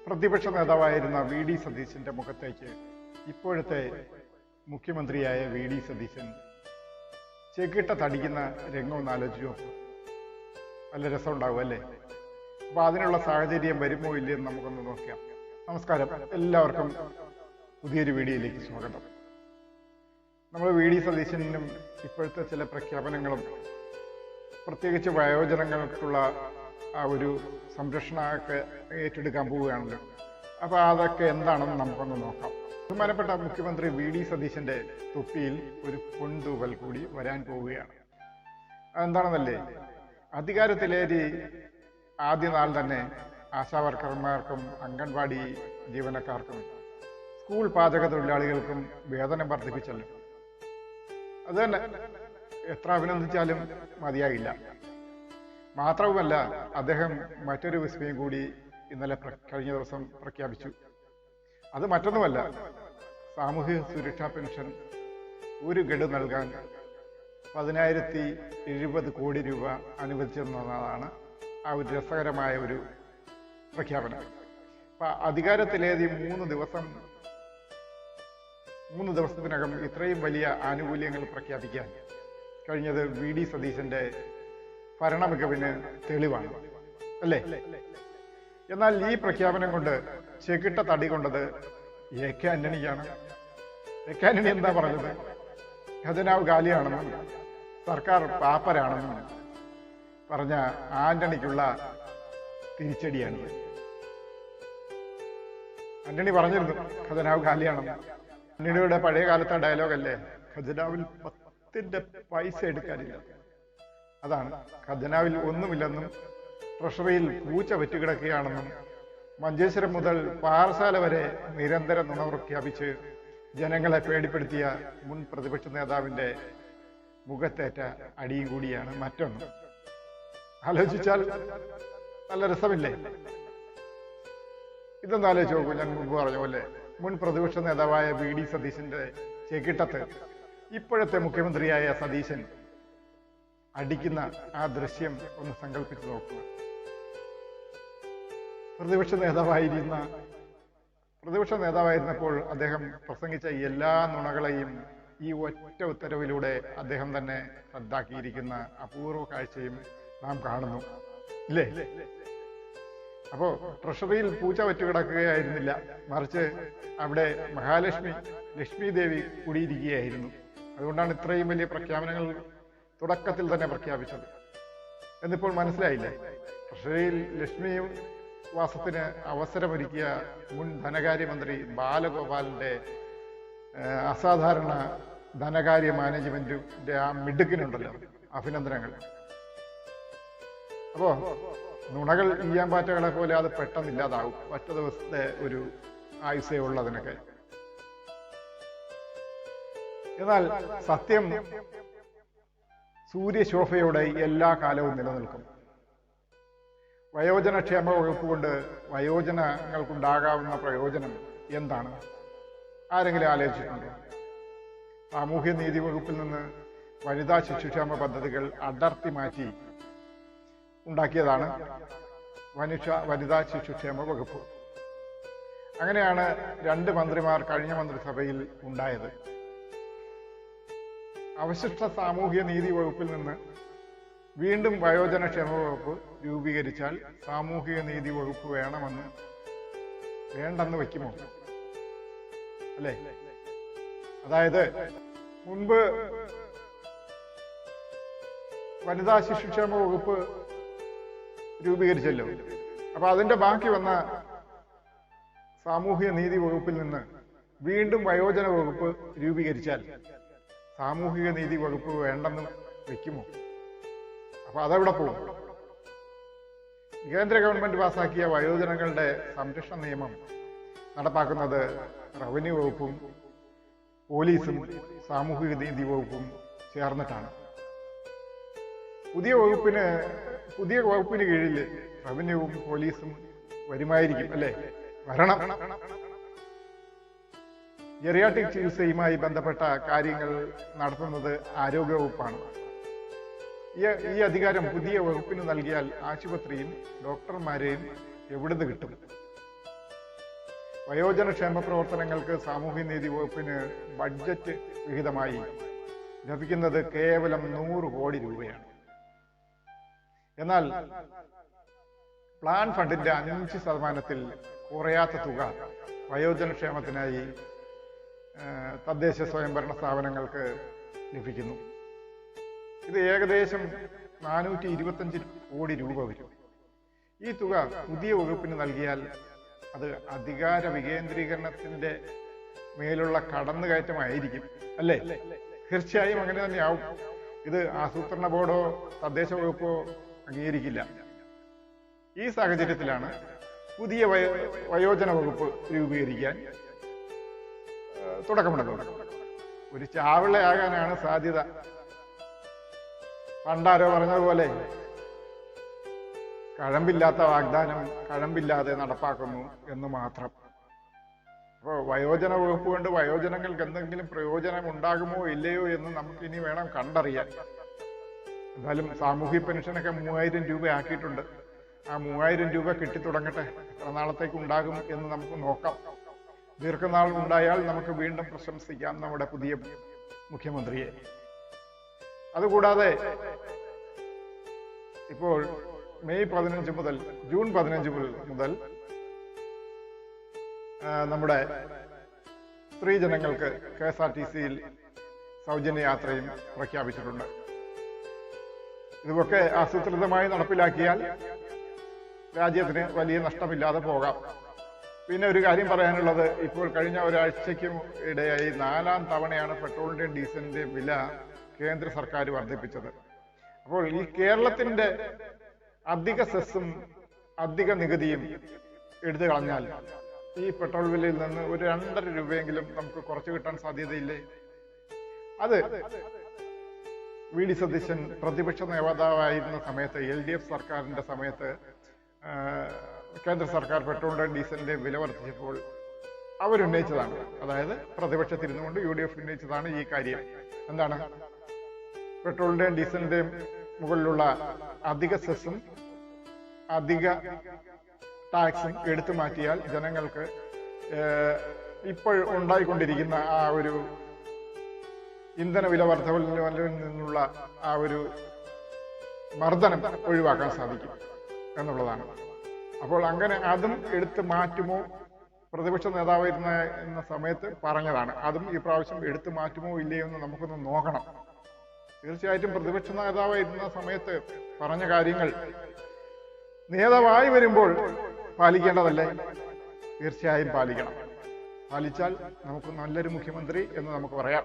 പ്രതിപക്ഷ നേതാവായിരുന്ന V D സതീശന്റെ മുഖത്തേക്ക് ഇപ്പോഴത്തെ മുഖ്യമന്ത്രിയായ വി ഡി സതീശൻ ചെകിട്ട തടിക്കുന്ന രംഗം ഒന്ന് ആലോചിച്ച് നോക്കും. നല്ല രസമുണ്ടാവും അല്ലേ? അപ്പൊ അതിനുള്ള സാഹചര്യം വരുമോ ഇല്ലയെന്ന് നമുക്കൊന്ന് നോക്കാം. നമസ്കാരം, എല്ലാവർക്കും പുതിയൊരു വീഡിയോയിലേക്ക് സ്വാഗതം. നമ്മൾ വി ഡി സതീശനും ഇപ്പോഴത്തെ ചില പ്രഖ്യാപനങ്ങളും പ്രത്യേകിച്ച് വയോജനങ്ങൾക്കുള്ള ആ ഒരു സംരക്ഷണമൊക്കെ ഏറ്റെടുക്കാൻ പോവുകയാണല്ലോ. അപ്പോൾ അതൊക്കെ എന്താണെന്ന് നമുക്കൊന്ന് നോക്കാം. ബഹുമാനപ്പെട്ട മുഖ്യമന്ത്രി വി ഡി സതീശന്റെ തൊപ്പിയിൽ ഒരു പൊൻതൂവൽ കൂടി വരാൻ പോവുകയാണ്. അതെന്താണെന്നല്ലേ? അധികാരത്തിലേറി ആദ്യ നാൾ തന്നെ ആശാവർക്കർമാർക്കും അംഗൻവാടി ജീവനക്കാർക്കും സ്കൂൾ പാചക തൊഴിലാളികൾക്കും വേതനം വർദ്ധിപ്പിച്ചല്ലോ. അത് തന്നെ എത്ര അഭിനന്ദിച്ചാലും മതിയാകില്ല. മാത്രവുമല്ല, അദ്ദേഹം മറ്റൊരു വിസ്മയം കൂടി ഇന്നലെ കഴിഞ്ഞ ദിവസം പ്രഖ്യാപിച്ചു. അത് മറ്റൊന്നുമല്ല, സാമൂഹ്യ സുരക്ഷാ പെൻഷൻ ഒരു ഗഡു നൽകാൻ 10,070 കോടി രൂപ അനുവദിച്ചെന്നതാണ് ആ ഒരു രസകരമായ ഒരു പ്രഖ്യാപനം. അപ്പൊ അധികാരത്തിലേറി 3 ദിവസത്തിനകം ഇത്രയും വലിയ ആനുകൂല്യങ്ങൾ പ്രഖ്യാപിക്കാൻ കഴിഞ്ഞത് വി ഡി സതീശന്റെ ഭരണമികവിന് തെളിവാണ് അല്ലേ? എന്നാൽ ഈ പ്രഖ്യാപനം കൊണ്ട് ചെകിട്ട തടി കൊണ്ടത് എ കെ ആന്റണിയാണ്. എ കെ ആന്റണി എന്താ പറഞ്ഞത്? ഖജനാവ് കാലിയാണെന്നും സർക്കാർ പാപ്പരാണെന്നും പറഞ്ഞ ആന്റണിക്കുള്ള തിരിച്ചടിയാണിത്. ആന്റണി പറഞ്ഞിരുന്നു ഖജനാവ് കാലിയാണെന്ന്. ആന്റണിയുടെ പഴയ കാലത്തെ ഡയലോഗല്ലേ, ഖജനാവിൽ 10 പൈസ എടുക്കാനില്ല. അതാണ്, ഖജനാവിൽ ഒന്നുമില്ലെന്നും ട്രഷറിയിൽ പൂച്ച വെറ്റുകിടക്കുകയാണെന്നും മഞ്ചേശ്വരം മുതൽ പാറശാല വരെ നിരന്തരം നുണ പ്രഖ്യാപിച്ച് ജനങ്ങളെ പേടിപ്പെടുത്തിയ മുൻ പ്രതിപക്ഷ നേതാവിന്റെ മുഖത്തേറ്റ അടിയും കൂടിയാണ് മറ്റൊന്ന്. ആലോചിച്ചാൽ നല്ല രസമില്ലേ? ഇതൊന്നും ആലോചിച്ച് നോക്കൂ. ഞാൻ മുമ്പ് പറഞ്ഞ പോലെ മുൻ പ്രതിപക്ഷ നേതാവായ വി ഡി സതീശന്റെ ചെകിട്ടത്ത് ഇപ്പോഴത്തെ മുഖ്യമന്ത്രിയായ സതീശൻ അടിക്കുന്ന ആ ദൃശ്യം ഒന്ന് സങ്കല്പിച്ച് നോക്കുക. പ്രതിപക്ഷ നേതാവായിരുന്നപ്പോൾ അദ്ദേഹം പ്രസംഗിച്ച എല്ലാ നുണകളെയും ഈ ഒറ്റ ഉത്തരവിലൂടെ അദ്ദേഹം തന്നെ റദ്ദാക്കിയിരിക്കുന്ന അപൂർവ കാഴ്ചയും നാം കാണുന്നു ഇല്ലേ? അപ്പോ ട്രഷറിയിൽ പൂച്ച വറ്റുകിടക്കുകയായിരുന്നില്ല, മറിച്ച് അവിടെ ലക്ഷ്മി ദേവി കൂടിയിരിക്കുകയായിരുന്നു. അതുകൊണ്ടാണ് ഇത്രയും വലിയ പ്രഖ്യാപനങ്ങൾ തുടക്കത്തിൽ തന്നെ പ്രഖ്യാപിച്ചത്. എന്നിപ്പോൾ മനസ്സിലായില്ലേ? ട്രഷറിയിൽ ലക്ഷ്മി വാസത്തിന് അവസരമൊരുക്കിയ മുൻ ധനകാര്യമന്ത്രി ബാലഗോപാലിന്റെ അസാധാരണ ധനകാര്യ മാനേജ്മെന്റിന്റെ ആ മിടുക്കിനുണ്ടല്ലോ, അഭിനന്ദനങ്ങൾ. അപ്പോ നുണകൾ ഈയാമ്പാറ്റകളെ പോലെ അത് പെട്ടെന്ന് ഇല്ലാതാവും. ഒറ്റ ദിവസത്തെ ഒരു ആയുസേ ഉള്ളതിനൊക്കെ. എന്നാൽ സത്യം സൂര്യശോഭയോടെ എല്ലാ കാലവും നിലനിൽക്കും. വയോജനക്ഷേമ വകുപ്പ് കൊണ്ട് വയോജനങ്ങൾക്കുണ്ടാകാവുന്ന പ്രയോജനം എന്താണ്? ആരെങ്കിലും ആലോചിച്ചിട്ടുണ്ടോ? സാമൂഹ്യനീതി വകുപ്പിൽ നിന്ന് വനിതാ ശിശുക്ഷേമ പദ്ധതികൾ അടർത്തി മാറ്റി ഉണ്ടാക്കിയതാണ് വനിതാ ശിശുക്ഷേമ വകുപ്പ്. അങ്ങനെയാണ് 2 മന്ത്രിമാർ കഴിഞ്ഞ മന്ത്രിസഭയിൽ ഉണ്ടായത്. അവശിഷ്ട സാമൂഹ്യ നീതി വകുപ്പിൽ നിന്ന് വീണ്ടും വയോജനക്ഷേമ വകുപ്പ് രൂപീകരിച്ചാൽ സാമൂഹിക നീതി വകുപ്പ് വേണ്ടെന്ന് വെക്കുമോ? അല്ലേ? അതായത് മുൻപ് വനിതാ ശിശുക്ഷേമ വകുപ്പ് രൂപീകരിച്ചല്ലോ. അപ്പൊ അതിന്റെ ബാക്കി വന്ന സാമൂഹ്യ നീതി വകുപ്പിൽ നിന്ന് വീണ്ടും വയോജന വകുപ്പ് രൂപീകരിച്ചാൽ സാമൂഹിക നീതി വകുപ്പ് വേണ്ടെന്ന് വെക്കുമോ? അപ്പൊ അതെവിടെ പോകും? കേന്ദ്ര ഗവൺമെന്റ് പാസാക്കിയ വയോജനങ്ങളുടെ സംരക്ഷണ നിയമം നടപ്പാക്കുന്നത് റവന്യൂ വകുപ്പും പോലീസും സാമൂഹിക നീതി വകുപ്പും ചേർന്നിട്ടാണ്. പുതിയ വകുപ്പിന് കീഴിൽ റവന്യൂവും പോലീസും വരുമായിരിക്കും അല്ലേ? വരണം. ജെറിയാട്രിക് ചികിത്സയുമായി ബന്ധപ്പെട്ട കാര്യങ്ങൾ നടത്തുന്നത് ആരോഗ്യവകുപ്പാണ്. ഈ അധികാരം പുതിയ വകുപ്പിന് നൽകിയാൽ ആശുപത്രിയും ഡോക്ടർമാരെയും എവിടുന്ന് കിട്ടും? വയോജനക്ഷേമ പ്രവർത്തനങ്ങൾക്ക് സാമൂഹ്യനീതി വകുപ്പിന് ബഡ്ജറ്റ് വിഹിതമായി ലഭിക്കുന്നത് കേവലം 100 കോടി രൂപയാണ്. എന്നാൽ പ്ലാൻ ഫണ്ടിന്റെ 5% കുറയാത്ത തുക വയോജനക്ഷേമത്തിനായി തദ്ദേശ സ്വയംഭരണ സ്ഥാപനങ്ങൾക്ക് ലഭിക്കുന്നു. ഇത് ഏകദേശം 425 കോടി രൂപ വരും. ഈ തുക പുതിയ വകുപ്പിന് നൽകിയാൽ അത് അധികാര വികേന്ദ്രീകരണത്തിന്റെ മേലുള്ള കടന്നുകയറ്റമായിരിക്കും, അല്ലേ? തീർച്ചയായും അങ്ങനെ തന്നെയാവും. ഇത് ആസൂത്രണ ബോർഡോ തദ്ദേശ വകുപ്പോ അംഗീകരിക്കില്ല. ഈ സാഹചര്യത്തിലാണ് പുതിയ വയോജന വകുപ്പ് രൂപീകരിക്കാൻ തുടക്കമിടുന്നത്. ഒരു ചാവിളയാകാനാണ് സാധ്യത. പണ്ടാരോ പറഞ്ഞതുപോലെ കഴമ്പില്ലാത്ത വാഗ്ദാനം കഴമ്പില്ലാതെ നടപ്പാക്കുന്നു എന്ന് മാത്രം. അപ്പോൾ വയോജന വകുപ്പ് കൊണ്ട് വയോജനങ്ങൾക്ക് എന്തെങ്കിലും പ്രയോജനം ഉണ്ടാകുമോ ഇല്ലയോ എന്ന് നമുക്ക് ഇനി വേണം കണ്ടറിയാൻ. എന്തായാലും സാമൂഹ്യ പെൻഷനൊക്കെ 3000 രൂപ ആക്കിയിട്ടുണ്ട്. ആ 3000 രൂപ കിട്ടിത്തുടങ്ങട്ടെ. എത്ര നാളത്തേക്ക് ഉണ്ടാകും എന്ന് നമുക്ക് നോക്കാം. ദീർഘനാൾ ഉണ്ടായാൽ നമുക്ക് വീണ്ടും പ്രശംസിക്കാം നമ്മുടെ പുതിയ മുഖ്യമന്ത്രിയെ. അതുകൂടാതെ ഇപ്പോൾ മെയ് 15 മുതൽ ജൂൺ 15 മുതൽ നമ്മുടെ സ്ത്രീജനങ്ങൾക്ക് KSRTCയിൽ സൗജന്യ യാത്രയും പ്രഖ്യാപിച്ചിട്ടുണ്ട്. ഇതൊക്കെ ആസൂത്രിതമായി നടപ്പിലാക്കിയാൽ രാജ്യത്തിന് വലിയ നഷ്ടമില്ലാതെ പോകാം. പിന്നെ ഒരു കാര്യം പറയാനുള്ളത്, ഇപ്പോൾ കഴിഞ്ഞ ഒരാഴ്ചയ്ക്കും ഇടയായി 4ാം തവണയാണ് പെട്രോളിന്റെയും ഡീസലിന്റെയും വില കേന്ദ്ര സർക്കാർ വർദ്ധിപ്പിച്ചത്. അപ്പോൾ ഈ കേരളത്തിന്റെ അധിക സെസ്സും അധിക നികുതിയും എടുത്തു കളഞ്ഞാൽ ഈ പെട്രോൾ വിലയിൽ നിന്ന് ഒരു 2.5 രൂപയെങ്കിലും നമുക്ക് കുറച്ചു കിട്ടാൻ സാധ്യതയില്ലേ? അത് VD സതീശൻ പ്രതിപക്ഷ നേതാവായിരുന്ന സമയത്ത് LDF സർക്കാരിന്റെ സമയത്ത് കേന്ദ്ര സർക്കാർ പെട്രോളിന്റെയും ഡീസലിന്റെയും വില വർദ്ധിച്ചപ്പോൾ അവരുന്നയിച്ചതാണ്. അതായത് പ്രതിപക്ഷത്തിരുന്നു കൊണ്ട് UDF ഉന്നയിച്ചതാണ് ഈ കാര്യം. എന്താണ്? പെട്രോളിന്റെയും ഡീസലിന്റെയും മുകളിലുള്ള അധിക സെസ്സും അധിക ടാക്സും എടുത്തു മാറ്റിയാൽ ജനങ്ങൾക്ക് ഇപ്പോൾ ഉണ്ടായിക്കൊണ്ടിരിക്കുന്ന ആ ഒരു ഇന്ധന വില വർധനവിൽ നിന്നുള്ള ആ ഒരു മർദ്ദനം ഒഴിവാക്കാൻ സാധിക്കും എന്നുള്ളതാണ്. അപ്പോൾ അങ്ങനെ അതും എടുത്തു മാറ്റുമോ? പ്രതിപക്ഷ നേതാവായിരുന്ന സമയത്ത് പറഞ്ഞതാണ്. അതും ഈ പ്രാവശ്യം എടുത്തു മാറ്റുമോ ഇല്ലയോ എന്ന് നമുക്കൊന്ന് നോക്കണം. തീർച്ചയായിട്ടും പ്രതിപക്ഷ നേതാവായിരുന്ന സമയത്ത് പറഞ്ഞ കാര്യങ്ങൾ നേതാവായി വരുമ്പോൾ പാലിക്കേണ്ടതല്ലേ? തീർച്ചയായും പാലിക്കണം. പാലിച്ചാൽ നമുക്ക് നല്ലൊരു മുഖ്യമന്ത്രി എന്ന് നമുക്ക് പറയാം.